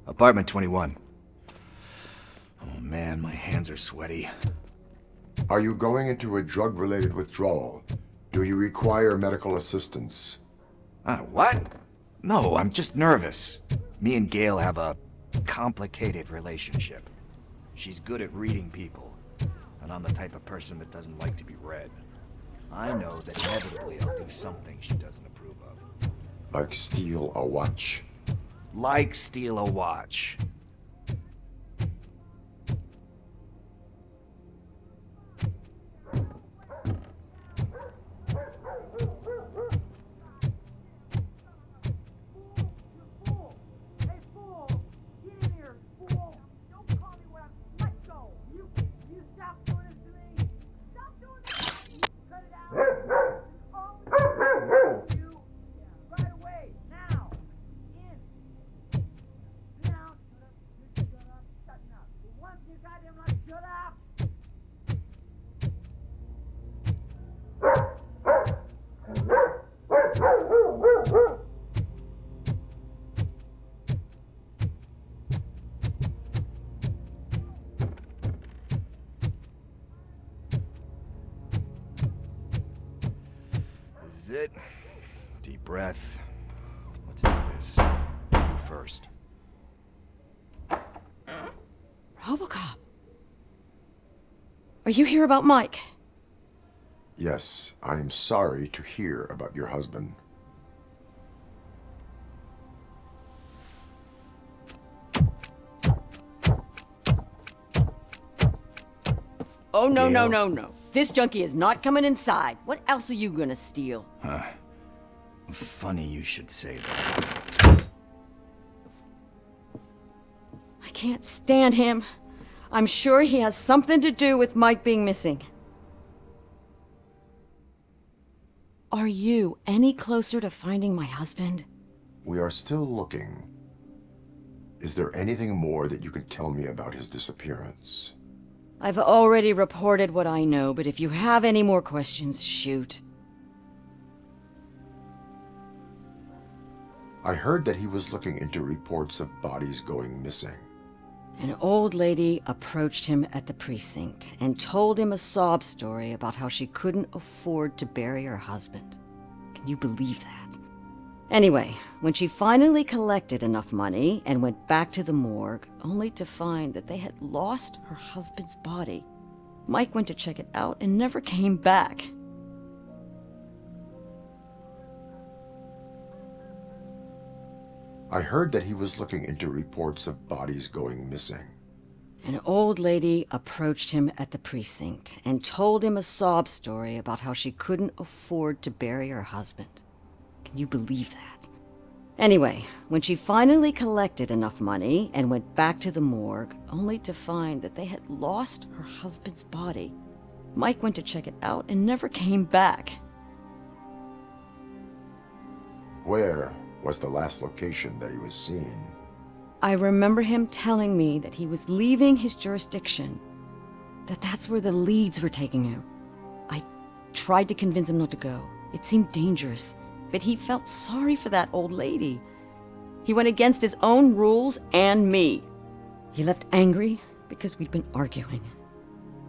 Apartment 21. Oh man, my hands are sweaty. Are you going into a drug-related withdrawal? Do you require medical assistance? What? No, I'm just nervous. Me and Gail have a complicated relationship. She's good at reading people, and I'm the type of person that doesn't like to be read. I know that inevitably I'll do something she doesn't approve of. Like steal a watch? Like steal a watch. This is it. Deep breath. Let's do this. You first. Robocop. Are you here about Mike? Yes, I am sorry to hear about your husband. Oh, no, no, Gail? no, no. This junkie is not coming inside. What else are you gonna steal? Funny you should say that. I can't stand him. I'm sure he has something to do with Mike being missing. Are you any closer to finding my husband? We are still looking. Is there anything more that you can tell me about his disappearance? I've already reported what I know, but if you have any more questions, shoot. I heard that he was looking into reports of bodies going missing. An old lady approached him at the precinct and told him a sob story about how she couldn't afford to bury her husband. Can you believe that? Anyway, when she finally collected enough money and went back to the morgue, only to find that they had lost her husband's body, Mike went to check it out and never came back. I heard that he was looking into reports of bodies going missing. An old lady approached him at the precinct and told him a sob story about how she couldn't afford to bury her husband. Can you believe that? Anyway, when she finally collected enough money and went back to the morgue, only to find that they had lost her husband's body, Mike went to check it out and never came back. Where was the last location that he was seen? I remember him telling me that he was leaving his jurisdiction, that's where the leads were taking him. I tried to convince him not to go. It seemed dangerous, but he felt sorry for that old lady. He went against his own rules and me. He left angry because we'd been arguing.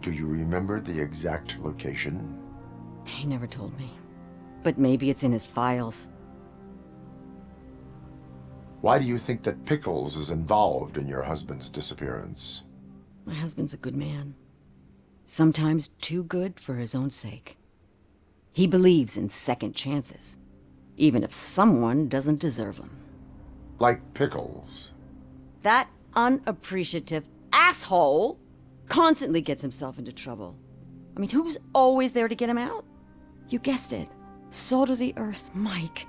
Do you remember the exact location? He never told me, but maybe it's in his files. Why do you think that Pickles is involved in your husband's disappearance? My husband's a good man. Sometimes too good for his own sake. He believes in second chances, even if someone doesn't deserve them. Like Pickles. That unappreciative asshole constantly gets himself into trouble. I mean, who's always there to get him out? You guessed it. Salt of the earth, Mike.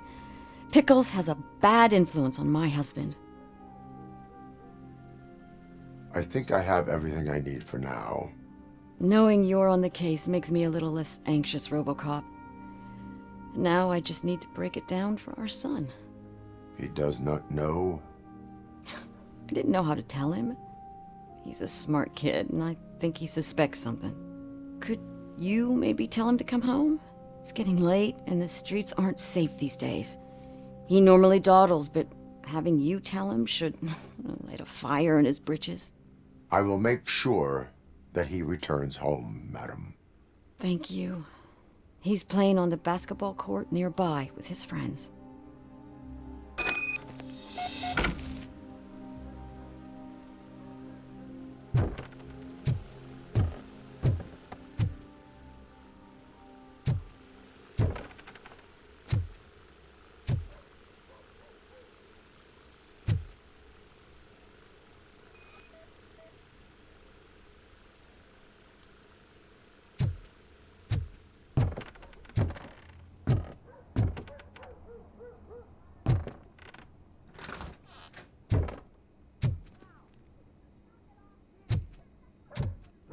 Pickles has a bad influence on my husband. I think I have everything I need for now. Knowing you're on the case makes me a little less anxious, Robocop. Now I just need to break it down for our son. He does not know? I didn't know how to tell him. He's a smart kid, and I think he suspects something. Could you maybe tell him to come home? It's getting late, and the streets aren't safe these days. He normally dawdles, but having you tell him should, Light a fire in his britches. I will make sure that he returns home, madam. Thank you. He's playing on the basketball court nearby with his friends.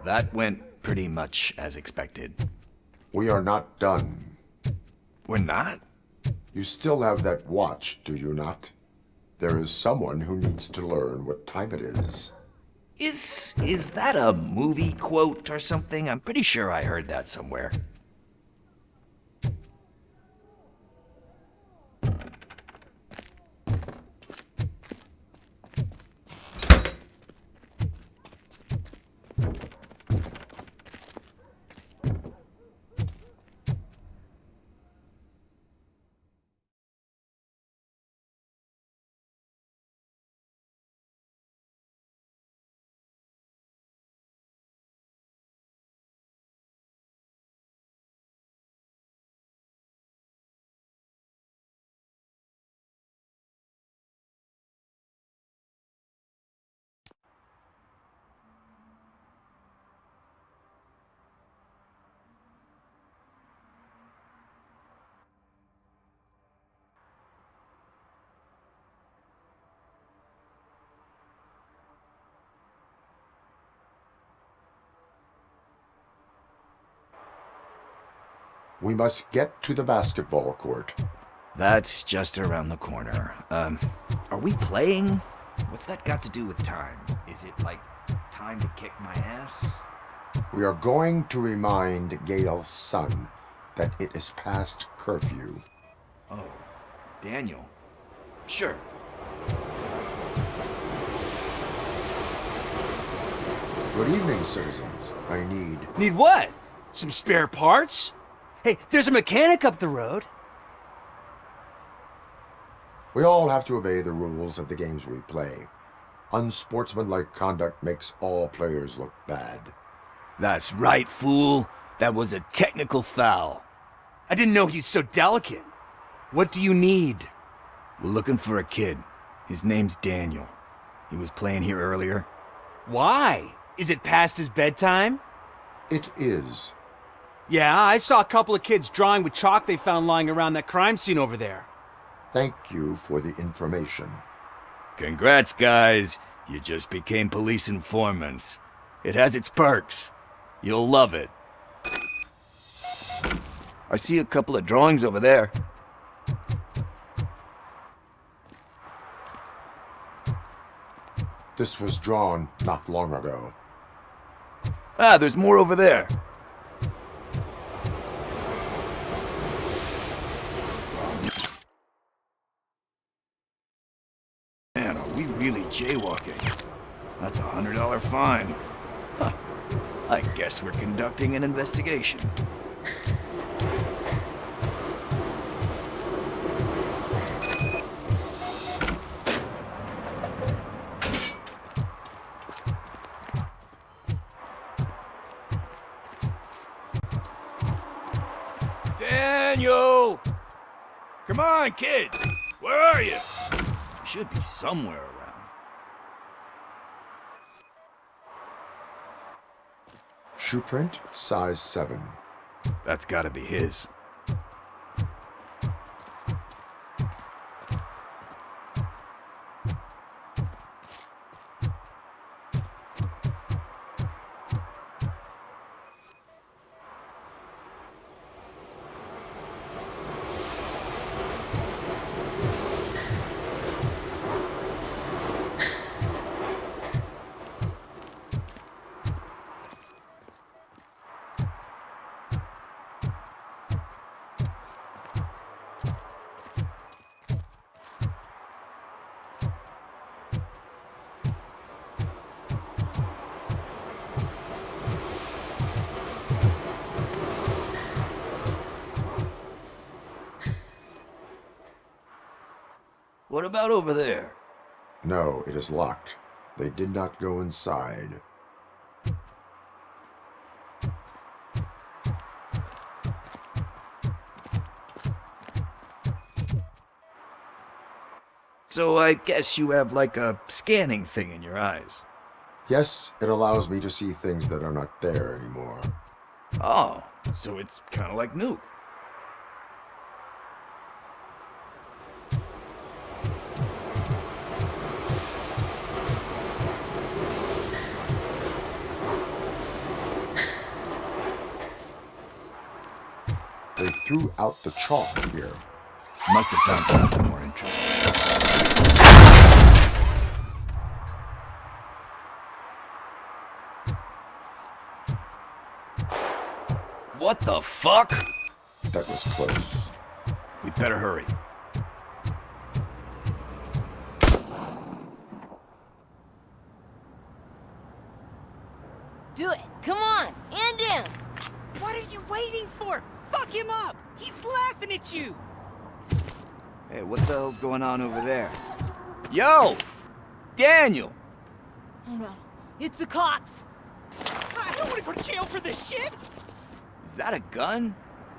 That went pretty much as expected. We are not done. We're not? You still have that watch, do you not? There is someone who needs to learn what time it is. Is that a movie quote or something? I'm pretty sure I heard that somewhere. We must get to the basketball court. That's just around the corner. Are we playing? What's that got to do with time? Is it like time to kick my ass? We are going to remind Gale's son that it is past curfew. Oh, Daniel. Sure. Good evening, citizens. I need... Need what? Some spare parts? Hey, there's a mechanic up the road. We all have to obey the rules of the games we play. Unsportsmanlike conduct makes all players look bad. That's right, fool. That was a technical foul. I didn't know he's so delicate. What do you need? We're looking for a kid. His name's Daniel. He was playing here earlier. Why? Is it past his bedtime? It is. Yeah, I saw a couple of kids drawing with chalk they found lying around that crime scene over there. Thank you for the information. Congrats, guys. You just became police informants. It has its perks. You'll love it. I see a couple of drawings over there. This was drawn not long ago. Ah, there's more over there. Man, are we really jaywalking? That's $100 fine. Huh. I guess we're conducting an investigation. Daniel! Come on, kid! Where are you? You should be somewhere around. Shoe print, size 7. That's gotta be his. What about over there? No, it is locked. They did not go inside. So I guess you have like a scanning thing in your eyes. Yes, it allows me to see things that are not there anymore. Oh, so it's kind of like Nuke. They threw out the chalk here. Must have found something more interesting. What the fuck? That was close. We better hurry. Do it! Come on! And in! What are you waiting for? Fuck him up! He's laughing at you! Hey, what the hell's going on over there? Yo! Daniel! Oh no, it's the cops! I don't want to go to jail for this shit! Is that a gun?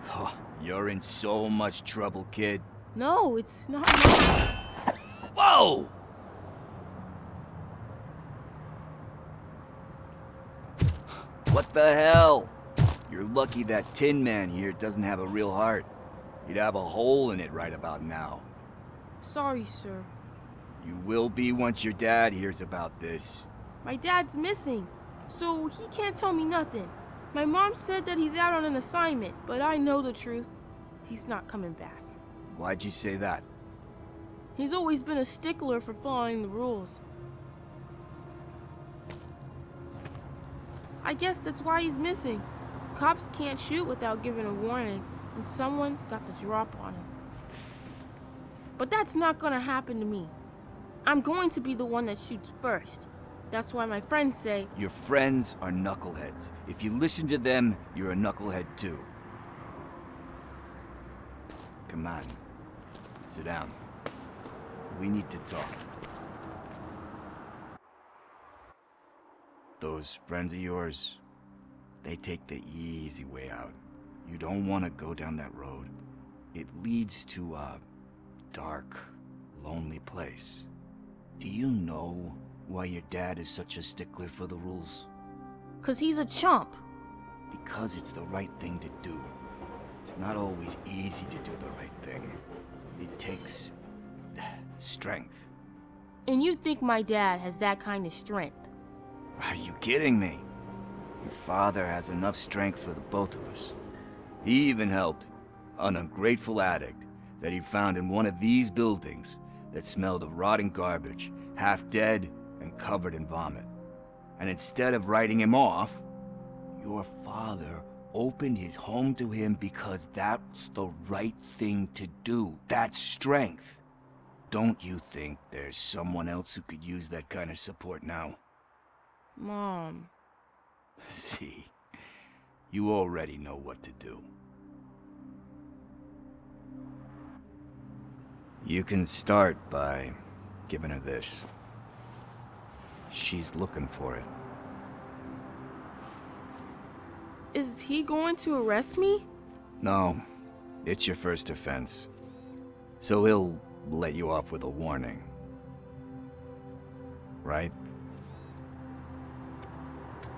Oh, you're in so much trouble, kid. No, it's not. Whoa! What the hell? You're lucky that Tin Man here doesn't have a real heart. You'd have a hole in it right about now. Sorry, sir. You will be once your dad hears about this. My dad's missing, so he can't tell me nothing. My mom said that he's out on an assignment, but I know the truth. He's not coming back. Why'd you say that? He's always been a stickler for following the rules. I guess that's why he's missing. Cops can't shoot without giving a warning, and someone got the drop on him. But that's not gonna happen to me. I'm going to be the one that shoots first. That's why my friends say, Your friends are knuckleheads. If you listen to them, you're a knucklehead too. Come on. Sit down. We need to talk. Those friends of yours, they take the easy way out. You don't want to go down that road. It leads to a dark, lonely place. Do you know why your dad is such a stickler for the rules? 'cause he's a chump. Because it's the right thing to do. It's not always easy to do the right thing. It takes strength. And you think my dad has that kind of strength? Are you kidding me? Your father has enough strength for the both of us. He even helped an ungrateful addict that he found in one of these buildings that smelled of rotting garbage, half dead and covered in vomit. And instead of writing him off, your father opened his home to him because that's the right thing to do. That's strength. Don't you think there's someone else who could use that kind of support now? Mom. See, you already know what to do. You can start by giving her this. She's looking for it. Is he going to arrest me? No, it's your first offense. So he'll let you off with a warning. Right?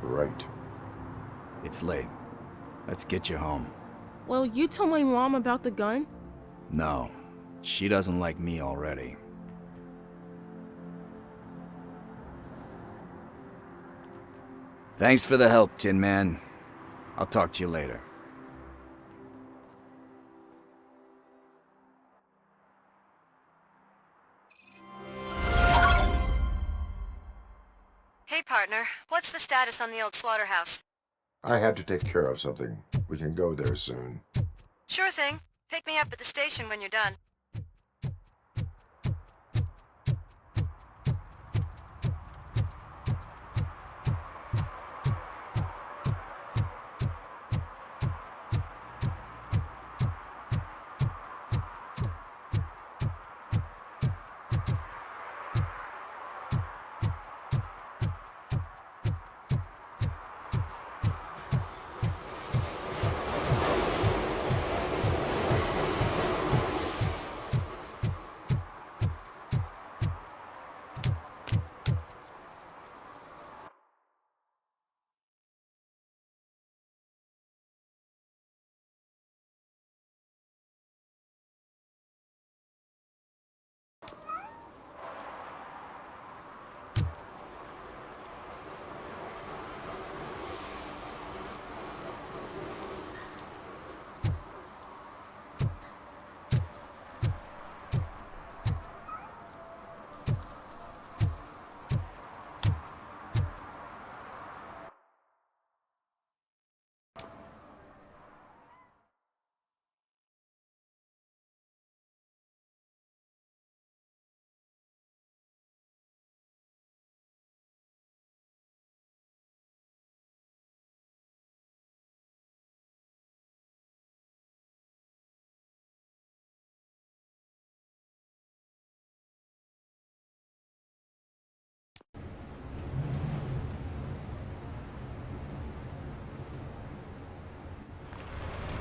Right. It's late. Let's get you home. Well, you told my mom about the gun? No, she doesn't like me already. Thanks for the help, Tin Man. I'll talk to you later. Hey, partner. What's the status on the old Slaughterhouse? I had to take care of something. We can go there soon. Sure thing. Pick me up at the station when you're done.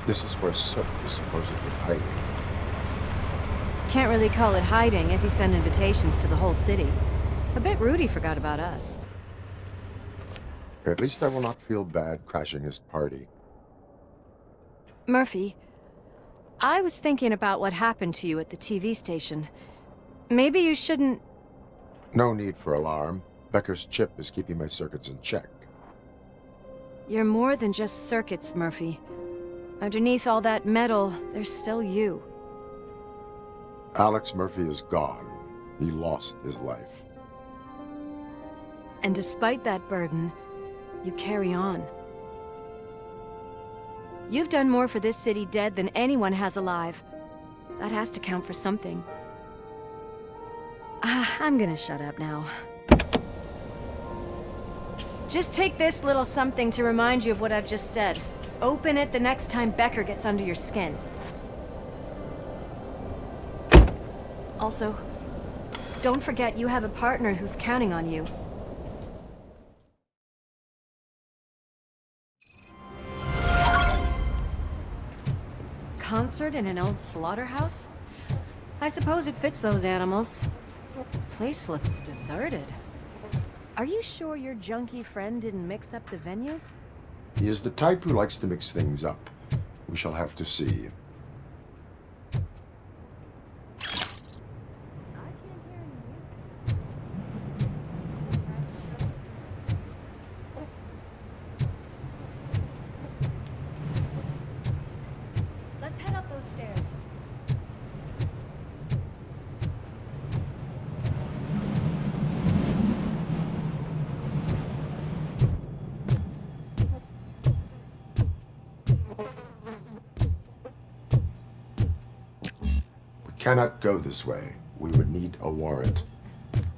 This is where Sook is supposedly hiding. Can't really call it hiding if he sent invitations to the whole city. A bit rude he forgot about us. At least I will not feel bad crashing his party. Murphy, I was thinking about what happened to you at the TV station. Maybe you shouldn't... No need for alarm. Becker's chip is keeping my circuits in check. You're more than just circuits, Murphy. Underneath all that metal, there's still you. Alex Murphy is gone. He lost his life. And despite that burden, you carry on. You've done more for this city dead than anyone has alive. That has to count for something. I'm gonna shut up now. Just take this little something to remind you of what I've just said. Open it the next time Becker gets under your skin. Also, don't forget you have a partner who's counting on you. Concert in an old slaughterhouse? I suppose it fits those animals. Place looks deserted. Are you sure your junkie friend didn't mix up the venues? He is the type who likes to mix things up. We shall have to see. Let's head up those stairs. We cannot go this way. We would need a warrant.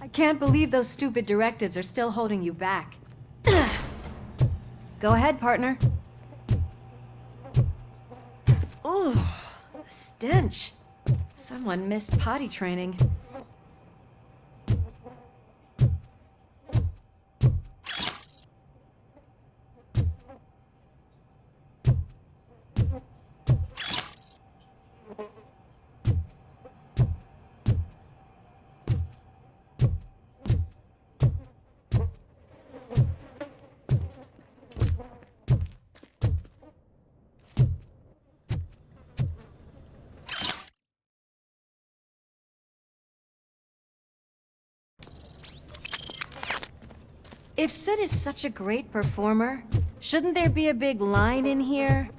I can't believe those stupid directives are still holding you back. Go ahead, partner. Oh, the stench. Someone missed potty training. If Soot is such a great performer, shouldn't there be a big line in here?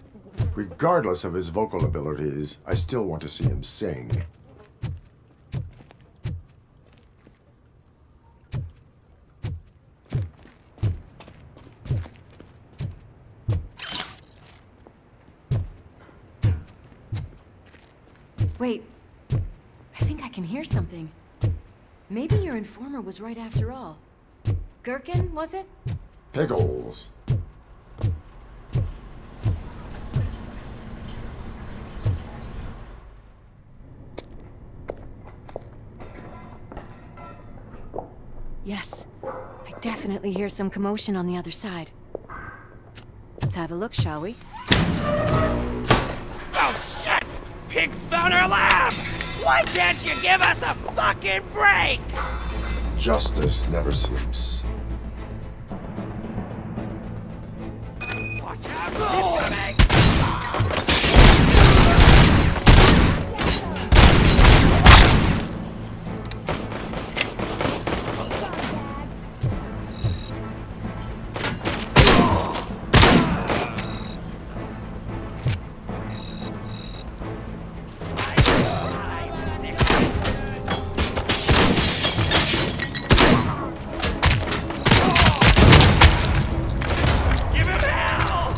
Regardless of his vocal abilities, I still want to see him sing. Wait, I think I can hear something. Maybe your informer was right after all. Gherkin, was it? Pickles. Yes, I definitely hear some commotion on the other side. Let's have a look, shall we? Oh, shit! Pig found our lab! Why can't you give us a fucking break? Justice never sleeps. Watch out! He's coming! Give him hell!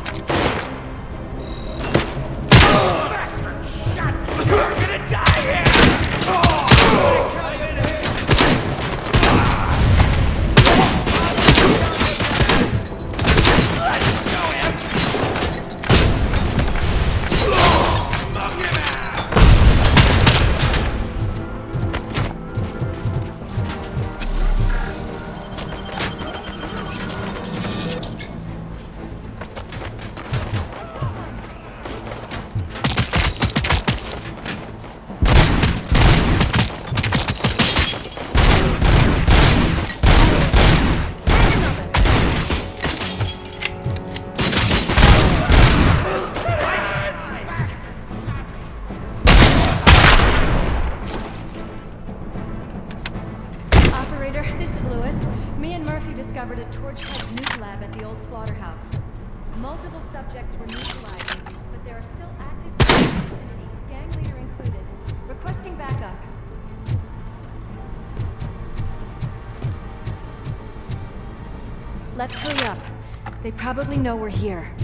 discovered a torch-type Nuke Lab at the old Slaughterhouse. Multiple subjects were neutralized, but there are still active threats in the vicinity, gang leader included. Requesting backup. Let's hurry up. They probably know we're here.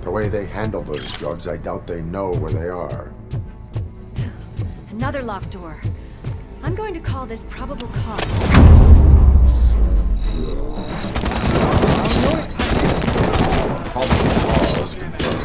The way they handle those drugs, I doubt they know where they are. Another locked door. I'm going to call this probable cause. All yours, partner. Probable cause confirmed.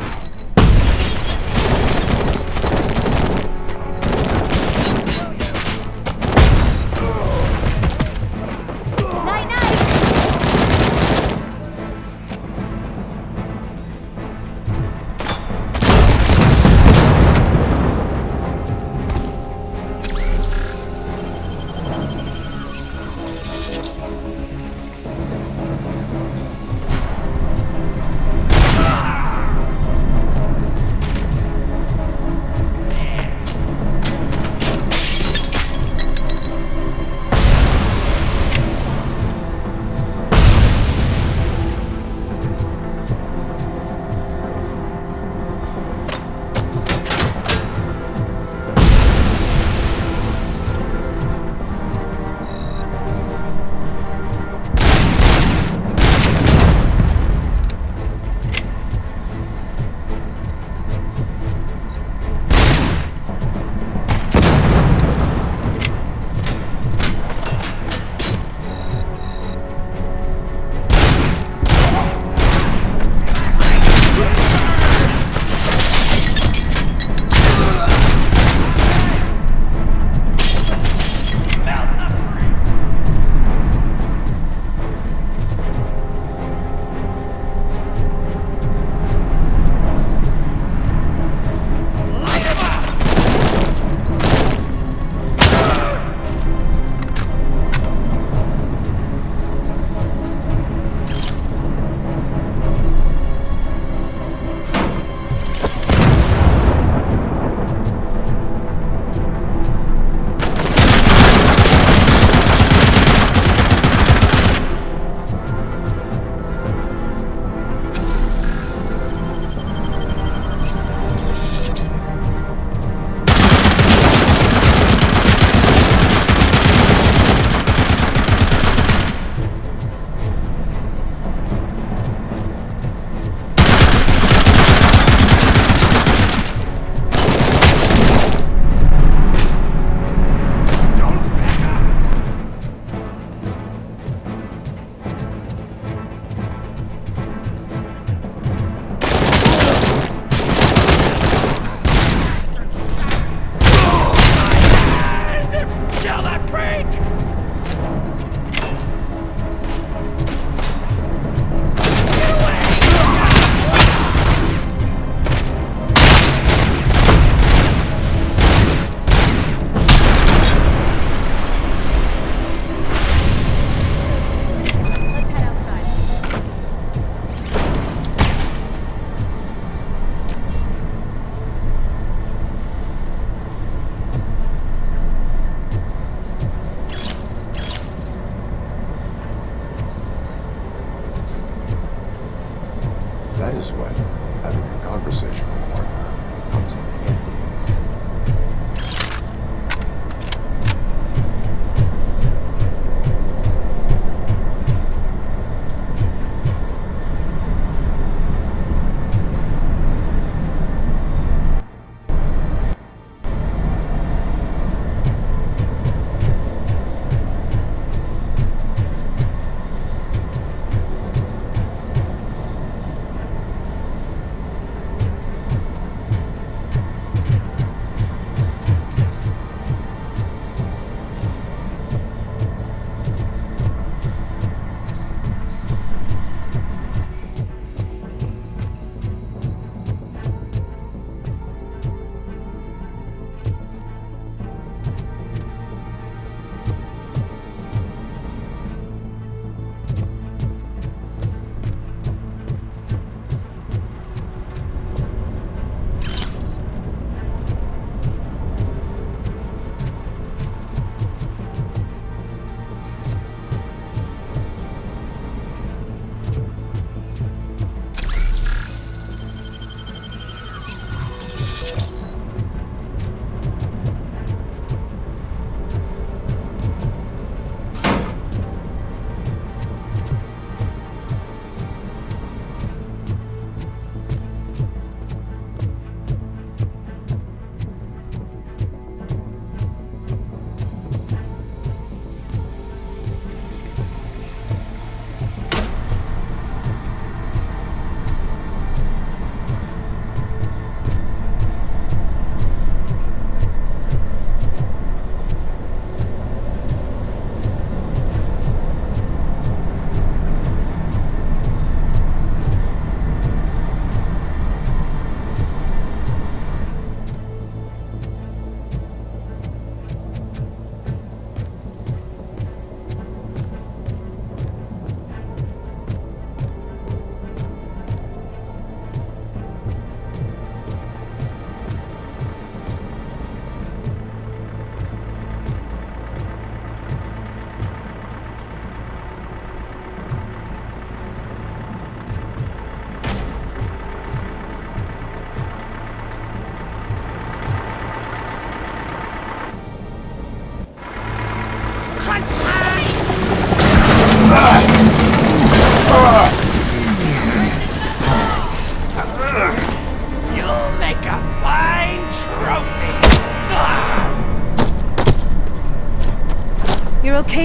That is when having a conversational partner comes in handy.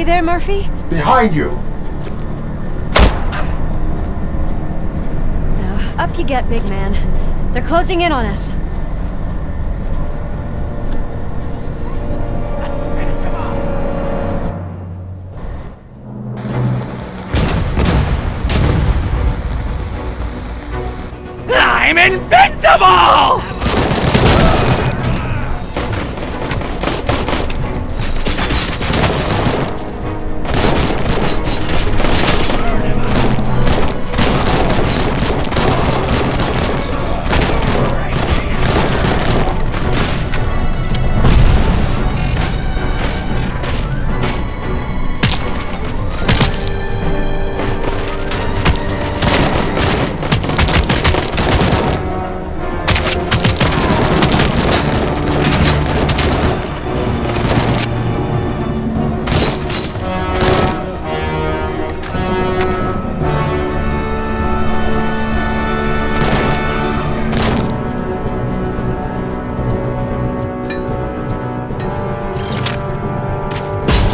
there, Murphy? Behind you! Now, up you get, big man. They're closing in on us. I'm invincible!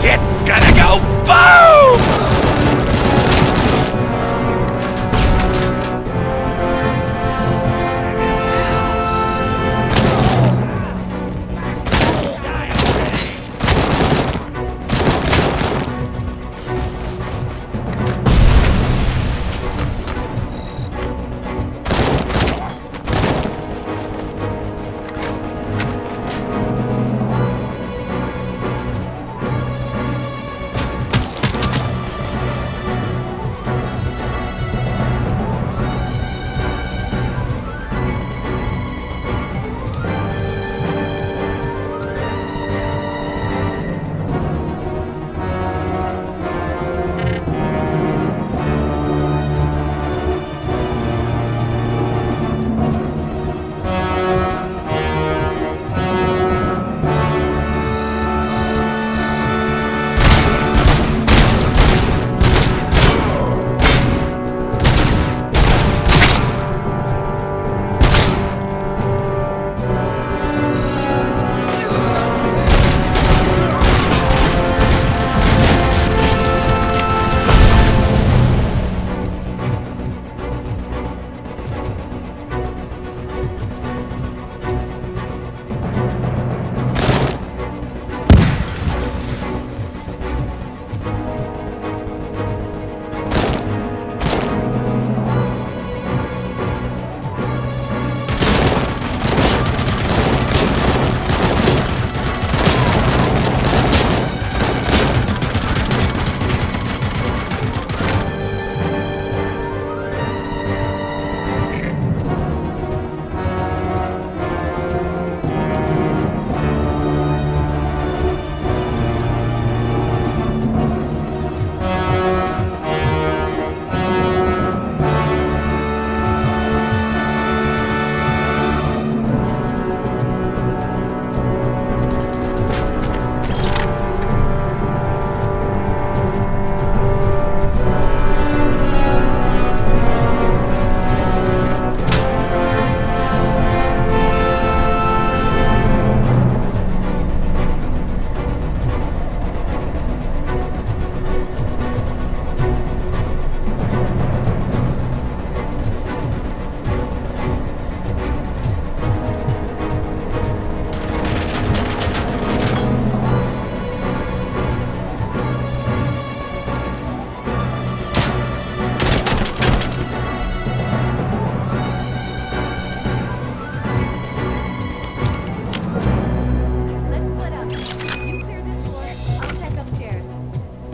It's gonna go boom!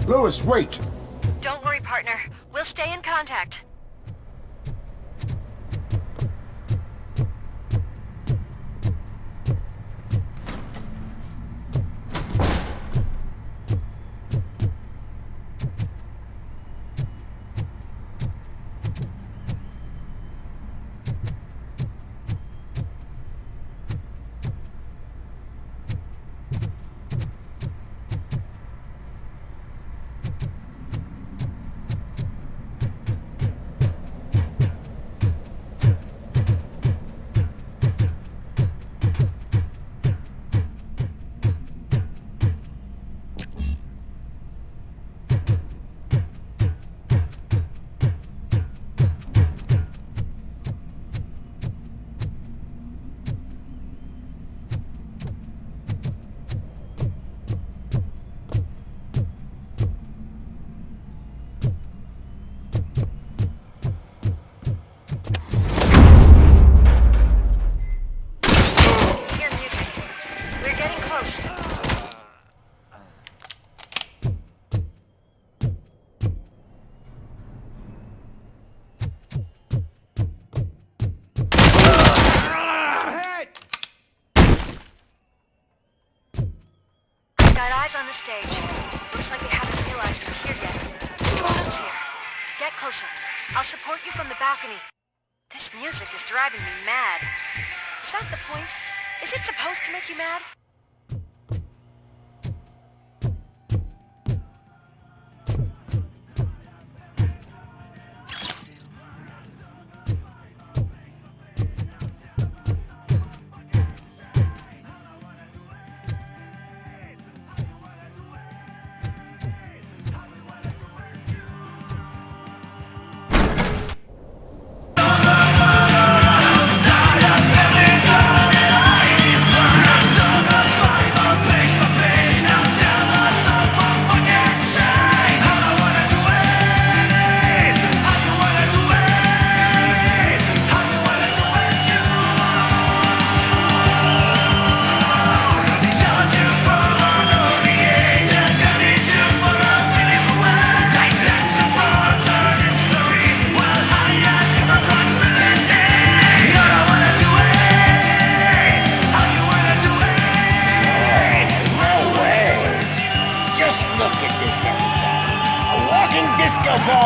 Lewis, wait! Don't worry, partner. We'll stay in contact. eyes on the stage. Looks like they haven't realized we're here yet. Nuke's here. Get closer. I'll support you from the balcony. This music is driving me mad. Is that the point? Is it supposed to make you mad?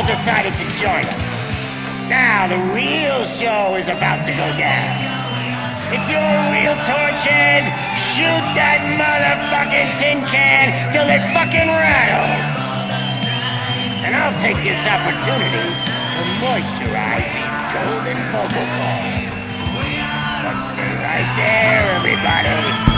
Decided to join us. Now the real show is about to go down. If you're a real torchhead, shoot that motherfucking tin can till it fucking rattles. And I'll take this opportunity to moisturize these golden vocal cords. But stay right there, everybody.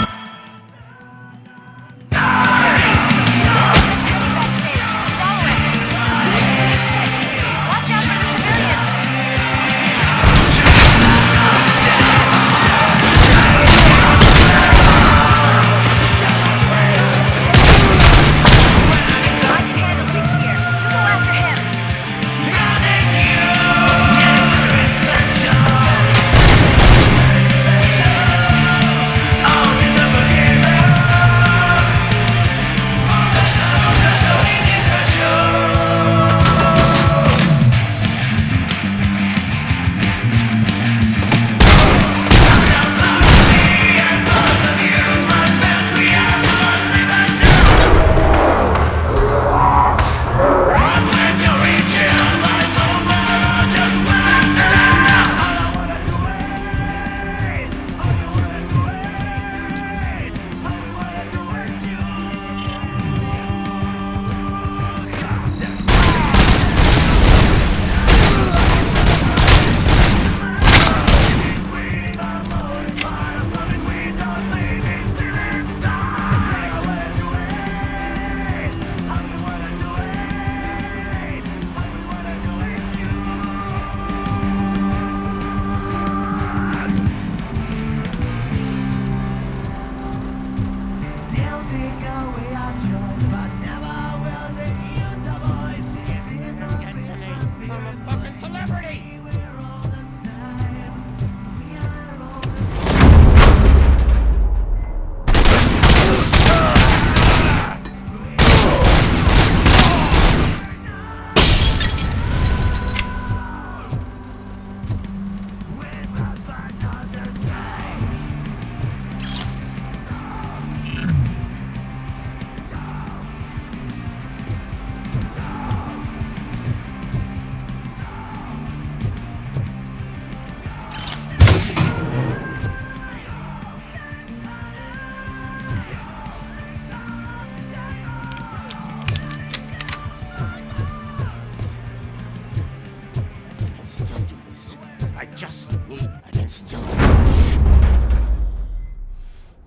I can still do it.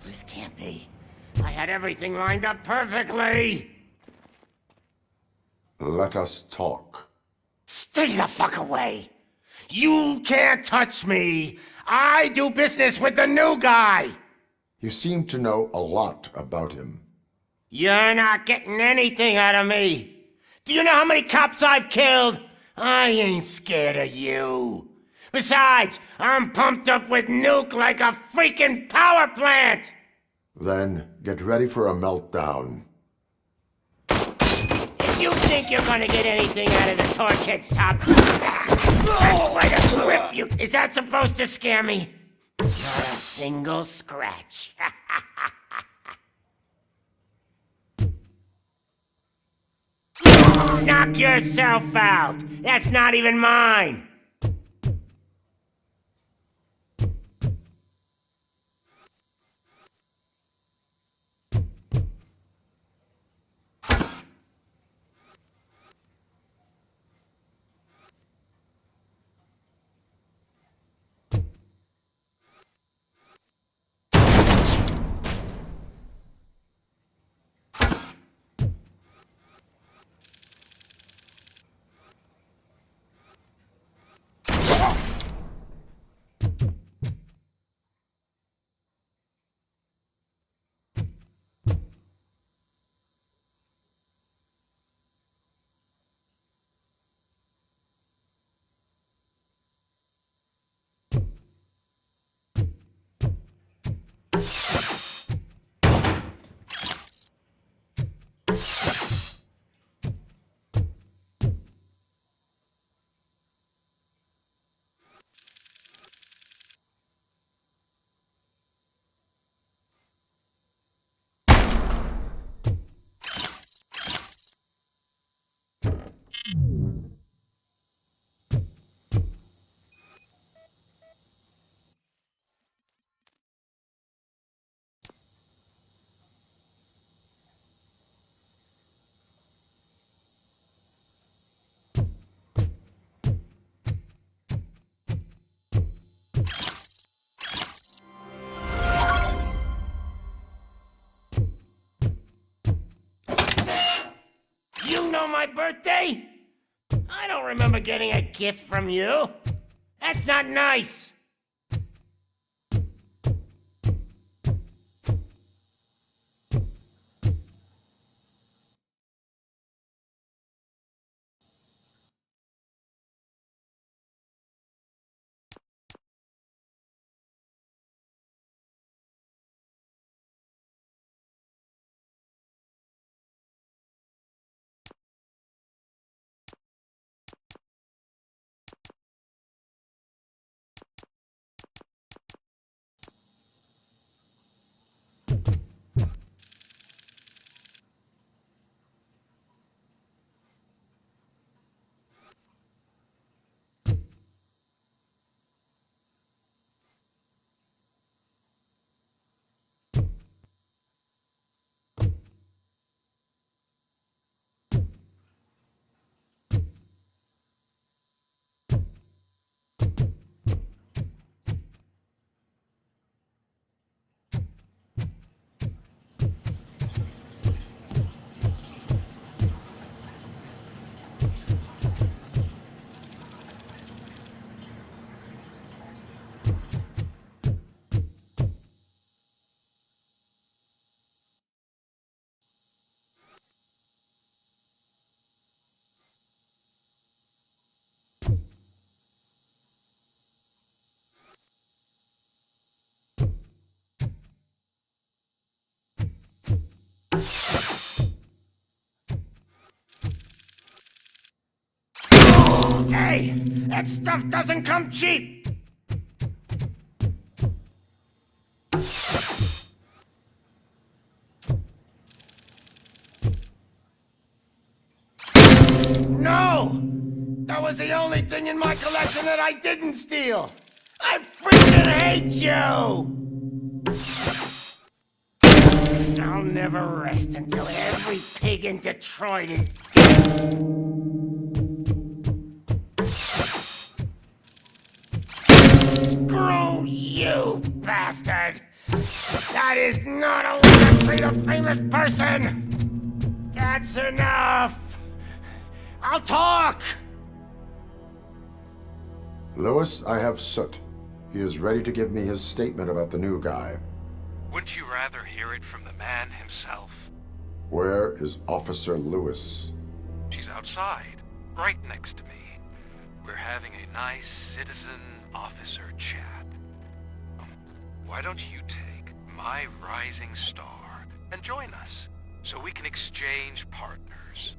This can't be. I had everything lined up perfectly. Let us talk. Stay the fuck away. You can't touch me. I do business with the new guy. You seem to know a lot about him. You're not getting anything out of me. Do you know how many cops I've killed? I ain't scared of you. Besides, I'm pumped up with Nuke like a freaking power plant! Then get ready for a meltdown. If you think you're gonna get anything out of the Torchhead's top, that's quite a grip. Is that supposed to scare me? Not a single scratch. Knock yourself out! That's not even mine! You know my birthday? I don't remember getting a gift from you. That's not nice. Hey, that stuff doesn't come cheap! No! That was the only thing in my collection that I didn't steal! I freaking hate you! I'll never rest until every pig in Detroit is dead! Screw you, bastard! That is not a way to treat a famous person! That's enough! I'll talk! Lewis, I have Soot. He is ready to give me his statement about the new guy. Wouldn't you rather hear it from the man himself? Where is Officer Lewis? She's outside, right next to me. We're having a nice citizen-officer chat. Why don't you take my rising star and join us, so we can exchange partners?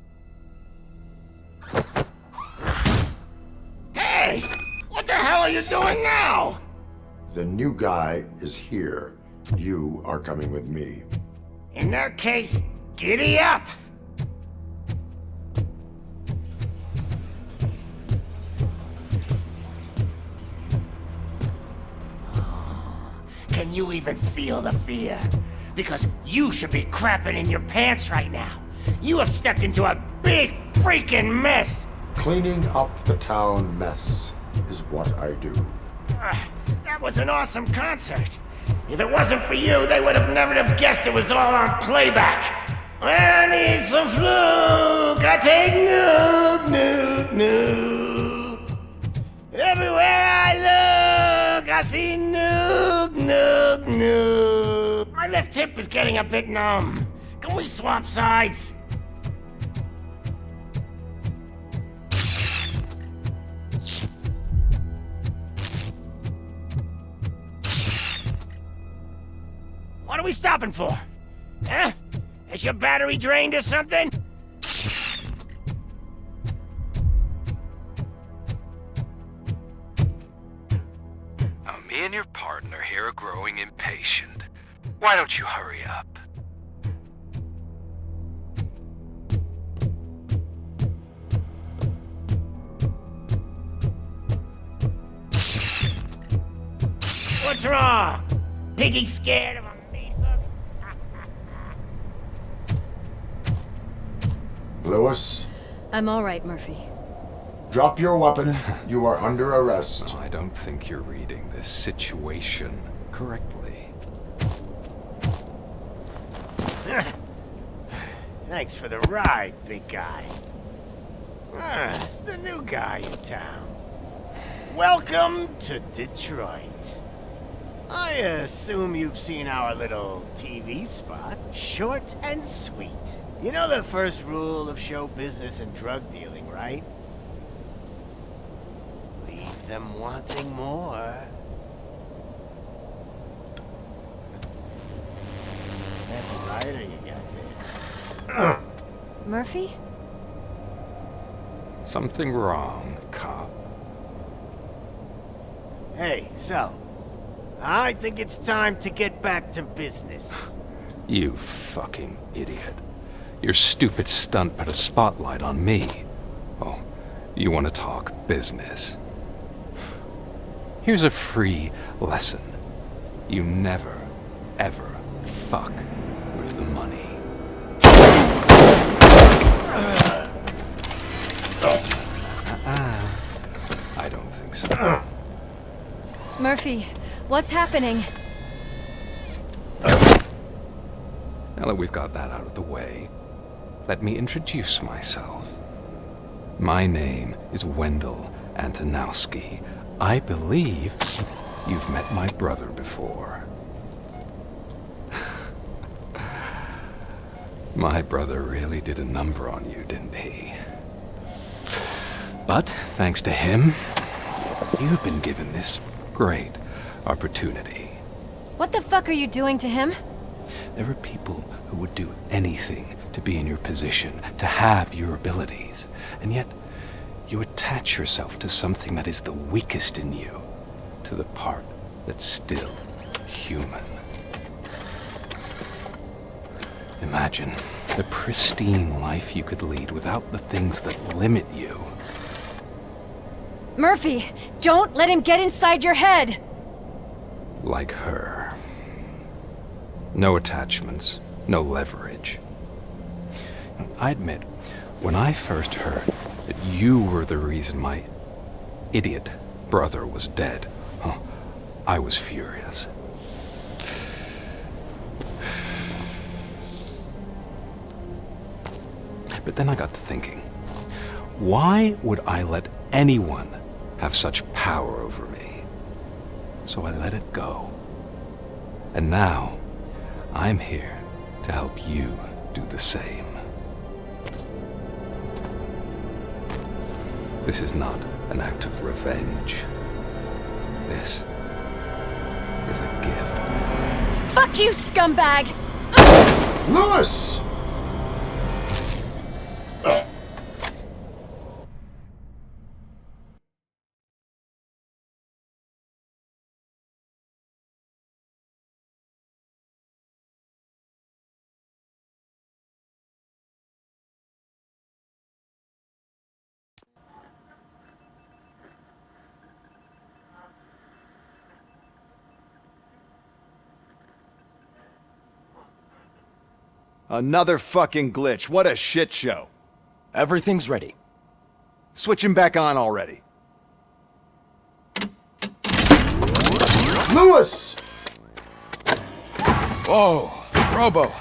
Hey! What the hell are you doing now? The new guy is here. You are coming with me. In that case, giddy up! can you even feel the fear? Because you should be crapping in your pants right now. You have stepped into a big freaking mess. Cleaning up the town mess is what I do. That was an awesome concert. If it wasn't for you, they would have never have guessed it was all on playback. When I need some fluke, I take Nuke, Nuke, Nuke. Everywhere I look, I see Nuke, Nuke, Nuke. My left hip is getting a bit numb. Can we swap sides? What are we stopping for? Huh? Is your battery drained or something? Now, me and your partner here are growing impatient. Why don't you hurry up? What's wrong? Piggy scared of a meat hook? Lewis, I'm all right, Murphy. drop your weapon. You are under arrest. I don't think you're reading this situation correctly. Thanks for the ride, big guy. It's the new guy in town. Welcome to Detroit. I assume you've seen our little TV spot. Short and sweet. You know the first rule of show business and drug dealing, right? Leave them wanting more. That's a lighter you got there. Murphy? Something wrong, cop. Hey, so, I think it's time to get back to business. You fucking idiot. Your stupid stunt put a spotlight on me. Oh, you want to talk business? Here's a free lesson. You never, ever fuck with the money. I don't think so. Murphy, what's happening? Now that we've got that out of the way, let me introduce myself. My name is Wendell Antonowski. I believe you've met my brother before. My brother really did a number on you, didn't he? But thanks to him, you've been given this great opportunity. What the fuck are you doing to him? There are people who would do anything to be in your position, to have your abilities, and yet you attach yourself to something that is the weakest in you, to the part that's still human. Imagine the pristine life you could lead without the things that limit you. Murphy, don't let him get inside your head! Like her. No attachments, no leverage. I admit, when I first heard that you were the reason my idiot brother was dead, I was furious. But then I got to thinking, why would I let anyone have such power over me? So I let it go. And now, I'm here to help you do the same. This is not an act of revenge. This is a gift. Fuck you, scumbag! Lewis! Another fucking glitch. What a shit show. Everything's ready. Switch him back on already. Lewis! Whoa, Robo.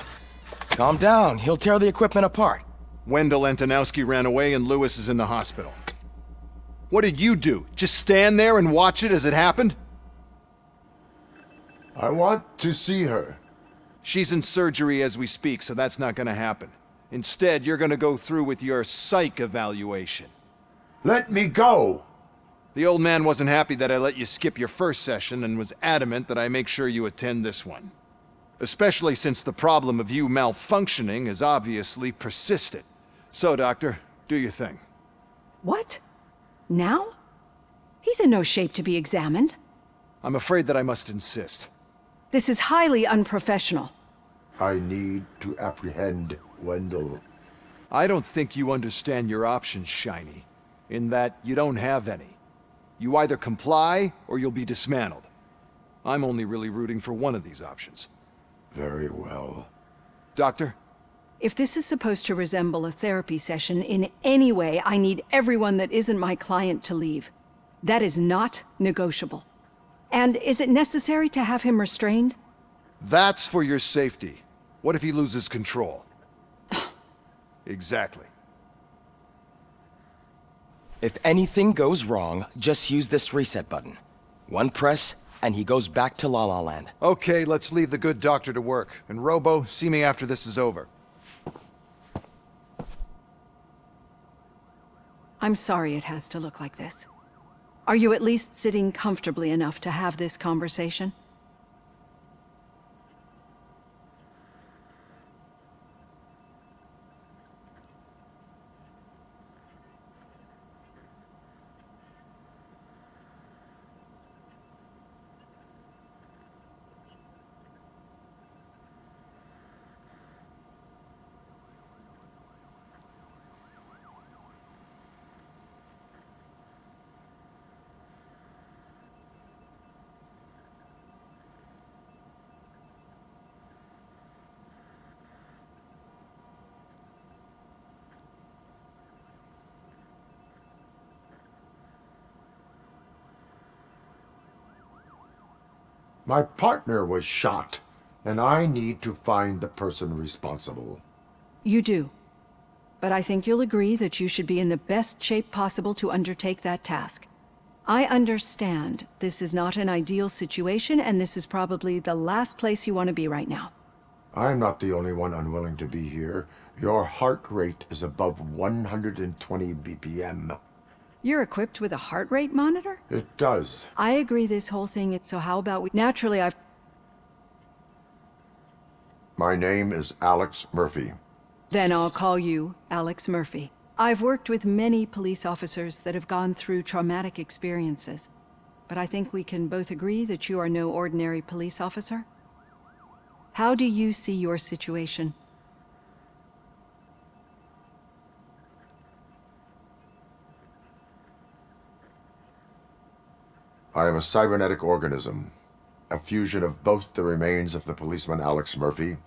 Calm down, he'll tear the equipment apart. Wendell Antonowski ran away and Lewis is in the hospital. What did you do? Just stand there and watch it as it happened? I want to see her. She's in surgery as we speak, so that's not gonna happen. Instead, you're gonna go through with your psych evaluation. Let me go! The old man wasn't happy that I let you skip your first session and was adamant that I make sure you attend this one. Especially since the problem of you malfunctioning is obviously persistent. So, Doctor, do your thing. What? Now? He's in no shape to be examined. I'm afraid that I must insist. This is highly unprofessional. I need to apprehend Wendell. I don't think you understand your options, Shiny. In that you don't have any. You either comply or you'll be dismantled. I'm only really rooting for one of these options. Very well. Doctor? If this is supposed to resemble a therapy session in any way, I need everyone that isn't my client to leave. That is not negotiable. And is it necessary to have him restrained? That's for your safety. What if he loses control? Exactly. If anything goes wrong, just use this reset button. One press, and he goes back to La La Land. Okay, let's leave the good doctor to work. And Robo, see me after this is over. I'm sorry it has to look like this. Are you at least sitting comfortably enough to have this conversation? My partner was shot, and I need to find the person responsible. You do. But I think you'll agree that you should be in the best shape possible to undertake that task. I understand this is not an ideal situation, and this is probably the last place you want to be right now. I'm not the only one unwilling to be here. Your heart rate is above 120 BPM. You're equipped with a heart rate monitor? It does. I agree this whole thing, so how about we... Naturally, I've... My name is Alex Murphy. Then I'll call you Alex Murphy. I've worked with many police officers that have gone through traumatic experiences, but I think we can both agree that you are no ordinary police officer. How do you see your situation? I am a cybernetic organism, a fusion of both the remains of the policeman Alex Murphy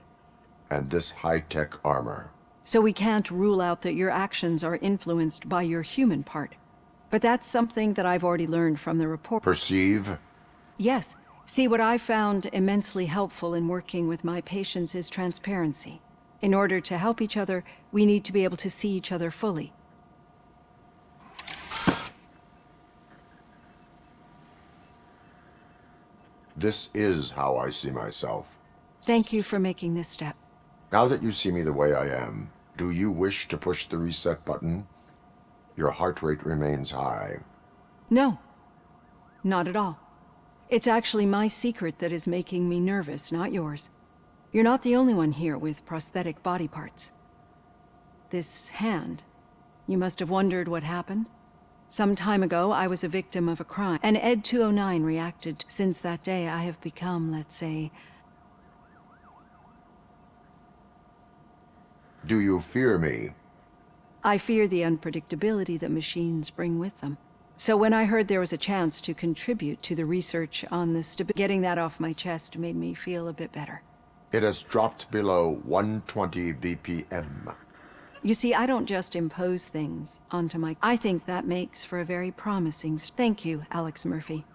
and this high-tech armor. So we can't rule out that your actions are influenced by your human part. But that's something that I've already learned from the report. Perceive? Yes. See, what I found immensely helpful in working with my patients is transparency. In order to help each other, we need to be able to see each other fully. This is how I see myself. Thank you for making this step. Now that you see me the way I am, do you wish to push the reset button? Your heart rate remains high. No. Not at all. It's actually my secret that is making me nervous, not yours. You're not the only one here with prosthetic body parts. This hand, you must have wondered what happened. Some time ago, I was a victim of a crime, and Ed 209 reacted. Since that day, I have become, let's say... Do you fear me? I fear the unpredictability that machines bring with them. So when I heard there was a chance to contribute to the research on the getting that off my chest made me feel a bit better. It has dropped below 120 BPM. You see, I don't just impose things onto my... I think that makes for a very promising... Thank you, Alex Murphy.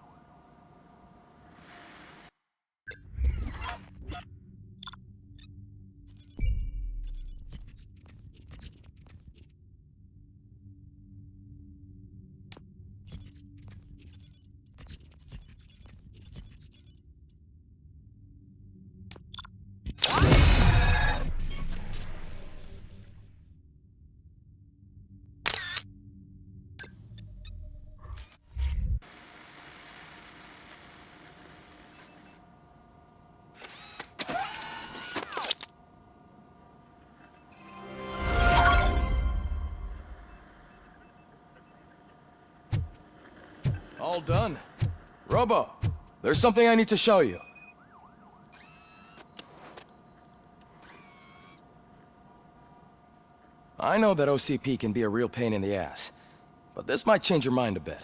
All done. Robo, there's something I need to show you. I know that OCP can be a real pain in the ass, but this might change your mind a bit.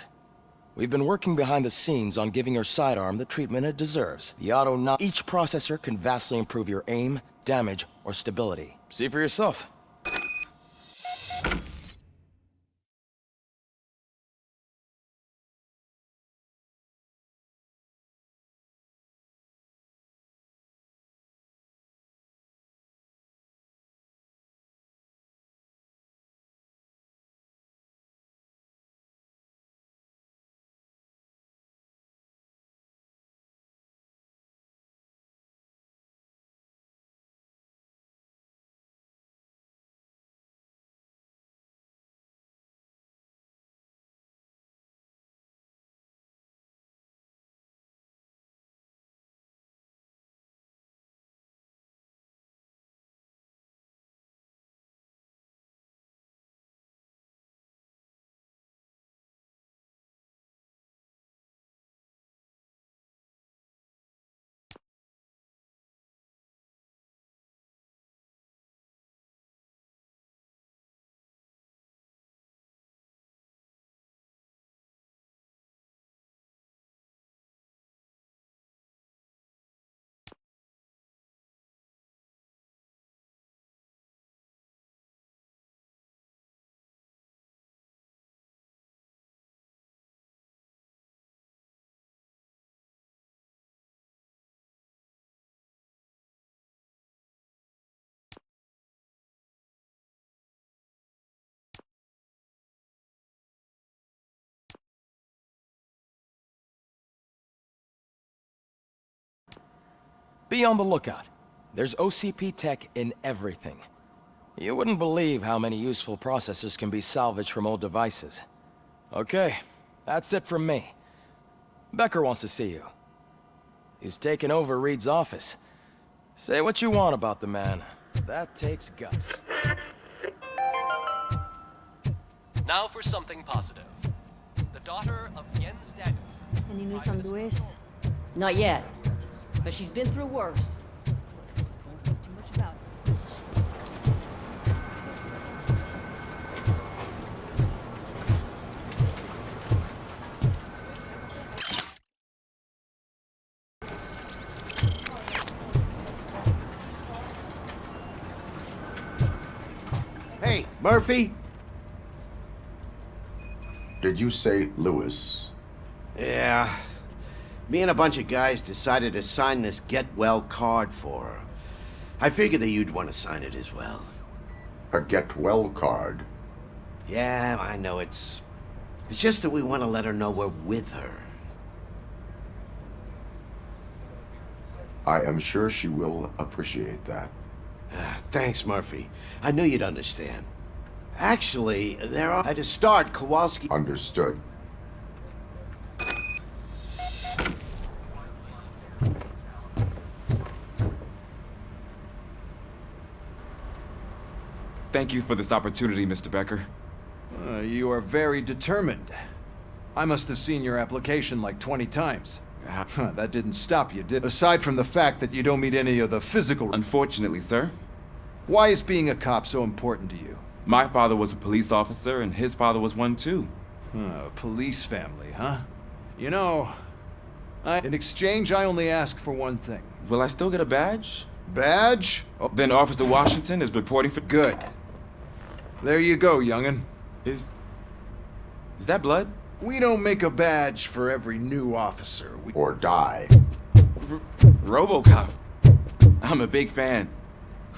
We've been working behind the scenes on giving your sidearm the treatment it deserves. The auto each processor can vastly improve your aim, damage, or stability. See for yourself. Be on the lookout. There's OCP tech in everything. You wouldn't believe how many useful processors can be salvaged from old devices. Okay, that's it from me. Becker wants to see you. He's taken over Reed's office. Say what you want about the man. That takes guts. Now for something positive. The daughter of Jens Danielson. Any news on Luis? Not yet, but she's been through worse. Don't think too much about it. Hey, Murphy? Did you say Lewis? Yeah. Me and a bunch of guys decided to sign this get well card for her. I figured that you'd want to sign it as well. A get well card? Yeah, I know it's just that we want to let her know we're with her. I am sure she will appreciate that. Thanks, Murphy. I knew you'd understand. Actually, to start, Kowalski... Understood. Thank you for this opportunity, Mr. Becker. You are very determined. I must have seen your application like 20 times. That didn't stop you, did it? Aside from the fact that you don't meet any of the physical... Unfortunately, sir. Why is being a cop so important to you? My father was a police officer, and his father was one too. Police family, huh? In exchange, I only ask for one thing. Will I still get a badge? Badge? Oh. Then Officer Washington is reporting for... Good. There you go, young'un. Is that blood? We don't make a badge for every new officer. Or die. Robocop. I'm a big fan.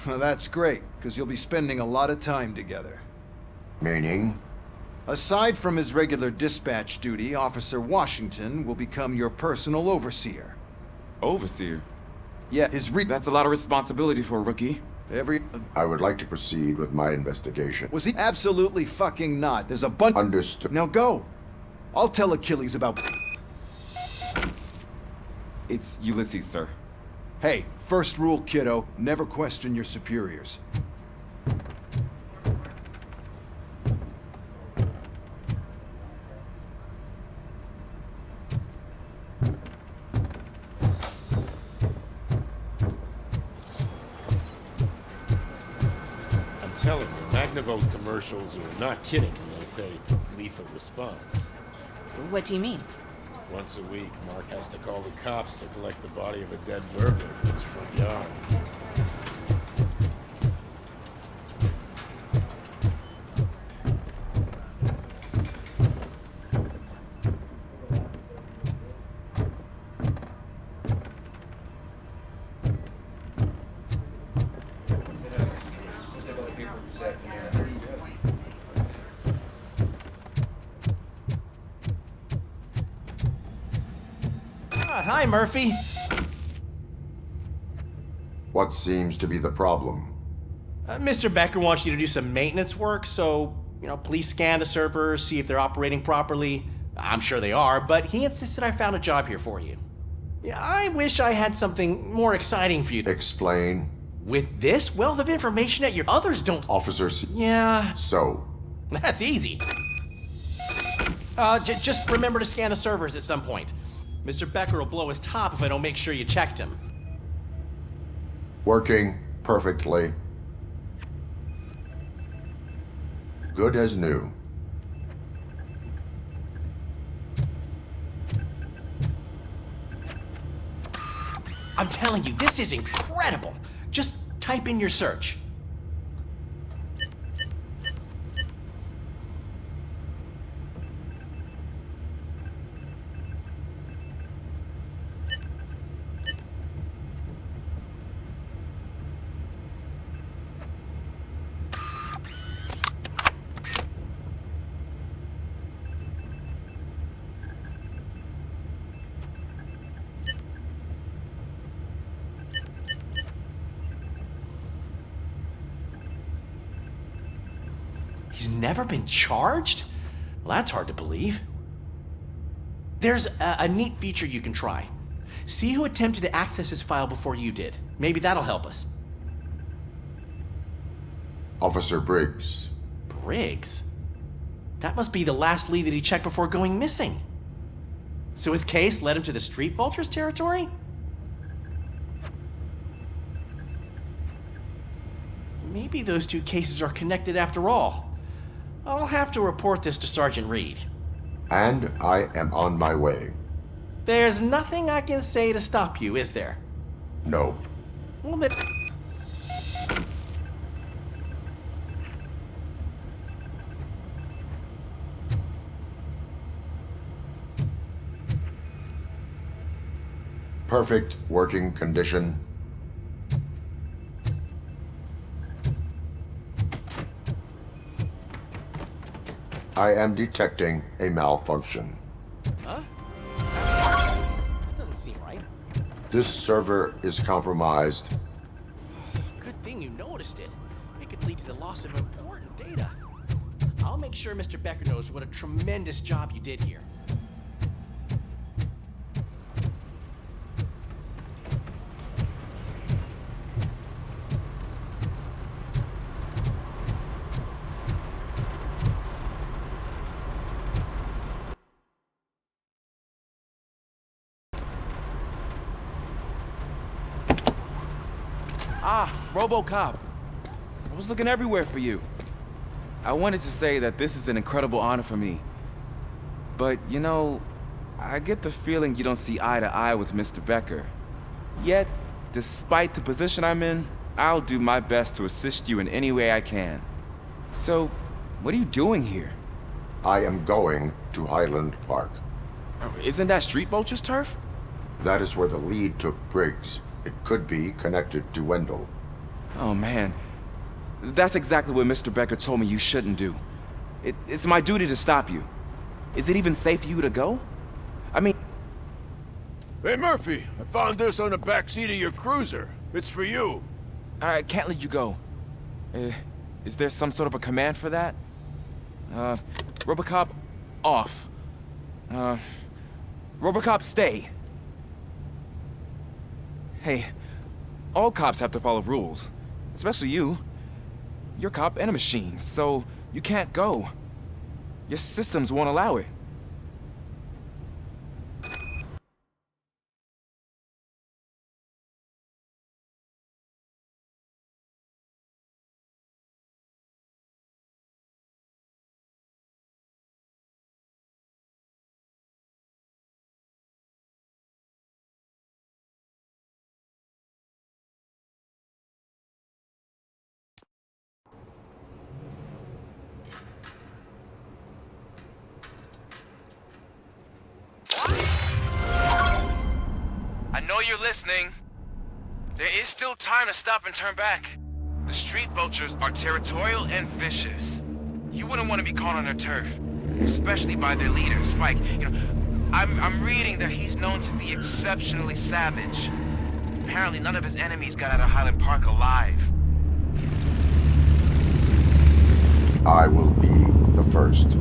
Well, that's great, because you'll be spending a lot of time together. Meaning? Aside from his regular dispatch duty, Officer Washington will become your personal overseer. Overseer? Yeah, That's a lot of responsibility for a rookie. I would like to proceed with my investigation. Was he? Absolutely fucking not. There's a bunch... Understood. Now go. I'll tell Achilles about... It's Ulysses, sir. Hey, first rule, kiddo. Never question your superiors. I'm telling you, Magnavolt commercials are not kidding when they say lethal response. What do you mean? Once a week, Mark has to call the cops to collect the body of a dead burglar from his front yard. Hi, Murphy. What seems to be the problem? Mr. Becker wants you to do some maintenance work, so, please scan the servers, see if they're operating properly. I'm sure they are, but he insisted I found a job here for you. Yeah, I wish I had something more exciting for you. Explain. With this wealth of information that your others don't... Officer Yeah. So? That's easy. Just remember to scan the servers at some point. Mr. Becker will blow his top if I don't make sure you checked him. Working perfectly. Good as new. I'm telling you, this is incredible. Just type in your search. He's never been charged? Well, that's hard to believe. There's a neat feature you can try. See who attempted to access his file before you did. Maybe that'll help us. Officer Briggs. Briggs? That must be the last lead that he checked before going missing. So his case led him to the Street Vultures territory? Maybe those two cases are connected after all. I'll have to report this to Sergeant Reed. And I am on my way. There's nothing I can say to stop you, is there? No. Well, then... Perfect working condition. I am detecting a malfunction. Huh? That doesn't seem right. This server is compromised. Good thing you noticed it. It could lead to the loss of important data. I'll make sure Mr. Becker knows what a tremendous job you did here. Ah, Robocop. I was looking everywhere for you. I wanted to say that this is an incredible honor for me. But, I get the feeling you don't see eye to eye with Mr. Becker. Yet, despite the position I'm in, I'll do my best to assist you in any way I can. So, what are you doing here? I am going to Highland Park. Oh, isn't that Street Vulture's turf? That is where the lead took Briggs. It could be connected to Wendell. Oh man, that's exactly what Mr. Becker told me you shouldn't do. It's my duty to stop you. Is it even safe for you to go? I mean... Hey Murphy, I found this on the back seat of your cruiser. It's for you. I can't let you go. Is there some sort of a command for that? Robocop, off. Robocop, stay. Hey, all cops have to follow rules. Especially you. You're a cop and a machine, so you can't go. Your systems won't allow it. I know you're listening. There is still time to stop and turn back. The street vultures are territorial and vicious. You wouldn't want to be caught on their turf, especially by their leader, Spike. You know, I'm reading that he's known to be exceptionally savage. Apparently none of his enemies got out of Highland Park alive. I will be the first.